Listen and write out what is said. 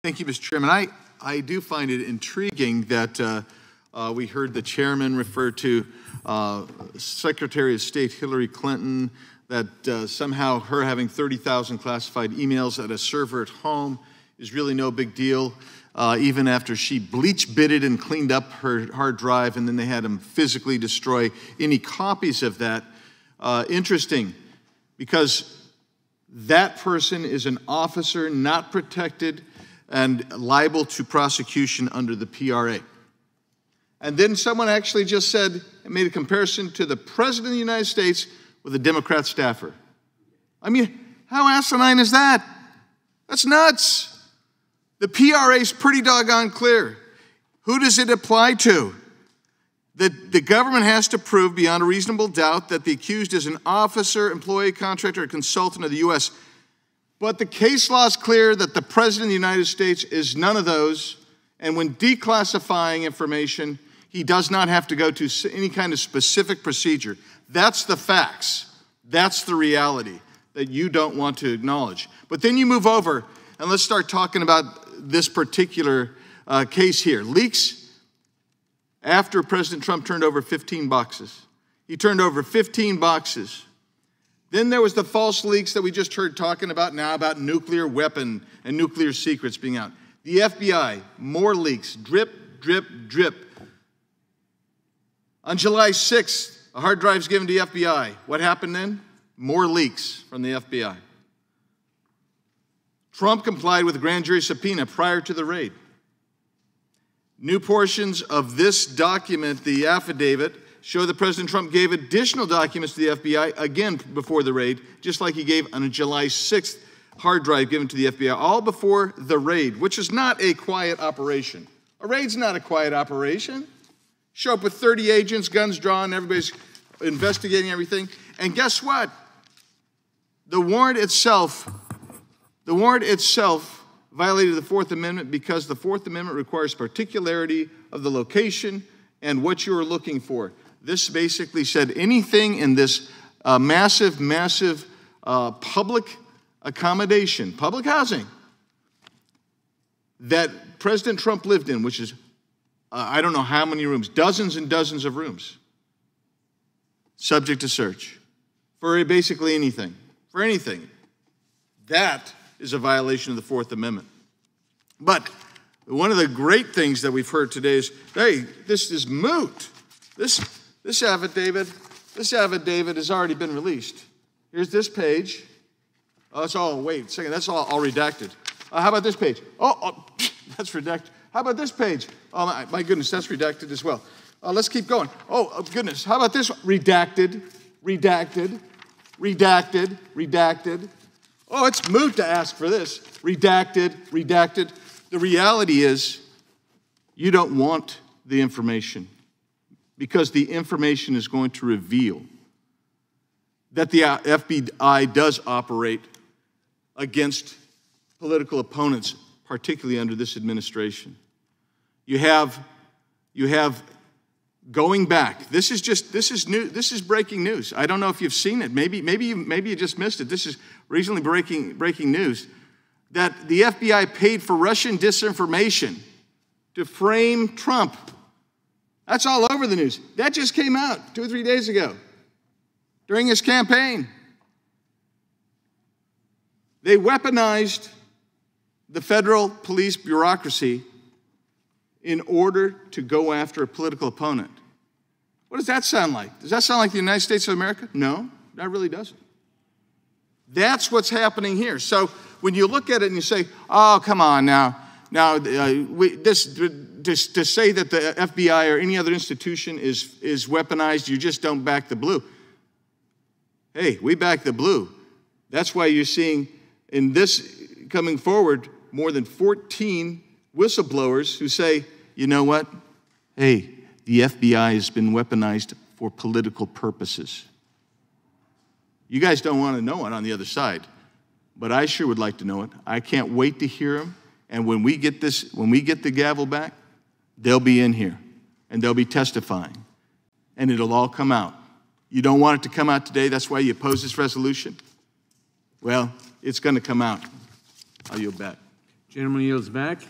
Thank you, Mr. Chairman. I do find it intriguing that we heard the chairman refer to Secretary of State Hillary Clinton, that somehow her having 30,000 classified emails at a server at home is really no big deal, even after she bleach-bitted and cleaned up her hard drive, and then they had him physically destroy any copies of that. Interesting, because that person is an officer not protected and liable to prosecution under the PRA. And then someone actually just said, made a comparison to the President of the United States with a Democrat staffer. I mean, how asinine is that? That's nuts. The PRA is pretty doggone clear. Who does it apply to? The government has to prove beyond a reasonable doubt that the accused is an officer, employee, contractor, or consultant of the U.S. But the case law is clear that the President of the United States is none of those, and when declassifying information, he does not have to go to any kind of specific procedure. That's the facts. That's the reality that you don't want to acknowledge. But then you move over, and let's start talking about this particular case here. Leaks after President Trump turned over 15 boxes. He turned over 15 boxes. Then there was the false leaks that we just heard talking about now about nuclear weapon and nuclear secrets being out. The FBI, more leaks, drip, drip, drip. On July 6th, a hard drive is given to the FBI. What happened then? More leaks from the FBI. Trump complied with a grand jury subpoena prior to the raid. New portions of this document, the affidavit, show that President Trump gave additional documents to the FBI, again before the raid, just like he gave on a July 6th hard drive given to the FBI, all before the raid, which is not a quiet operation. A raid's not a quiet operation. Show up with 30 agents, guns drawn, everybody's investigating everything. And guess what? The warrant itself violated the Fourth Amendment because the Fourth Amendment requires particularity of the location and what you are looking for. This basically said anything in this massive public accommodation, public housing, that President Trump lived in, which is, I don't know how many rooms, dozens and dozens of rooms, subject to search for basically anything, for anything. That is a violation of the Fourth Amendment. But one of the great things that we've heard today is, hey, this is moot. This affidavit has already been released. Here's this page. Oh, it's all, wait a second, that's all redacted. How about this page? Oh, that's redacted. How about this page? Oh, my goodness, that's redacted as well. Let's keep going. Oh, goodness, how about this? Redacted, redacted, redacted, redacted. Oh, it's moot to ask for this. Redacted, redacted. The reality is you don't want the information because the information is going to reveal that the FBI does operate against political opponents, particularly under this administration. You have going back. This is breaking news. I don't know if you've seen it. Maybe you just missed it. This is recently breaking news that the FBI paid for Russian disinformation to frame Trump. That's all over the news. That just came out 2 or 3 days ago during his campaign. They weaponized the federal police bureaucracy in order to go after a political opponent. What does that sound like? Does that sound like the United States of America? No, that really doesn't. That's what's happening here. So when you look at it and you say, oh, come on now to say that the FBI or any other institution is weaponized, you just don't back the blue. Hey, we back the blue. That's why you're seeing in this coming forward more than 14 whistleblowers who say, you know what? Hey, the FBI has been weaponized for political purposes. You guys don't want to know it on the other side, but I sure would like to know it. I can't wait to hear them. And when we get the gavel back, they'll be in here and they'll be testifying and it'll all come out. You don't want it to come out today. That's why you oppose this resolution. Well, it's going to come out. I'll yield back. Gentleman yields back.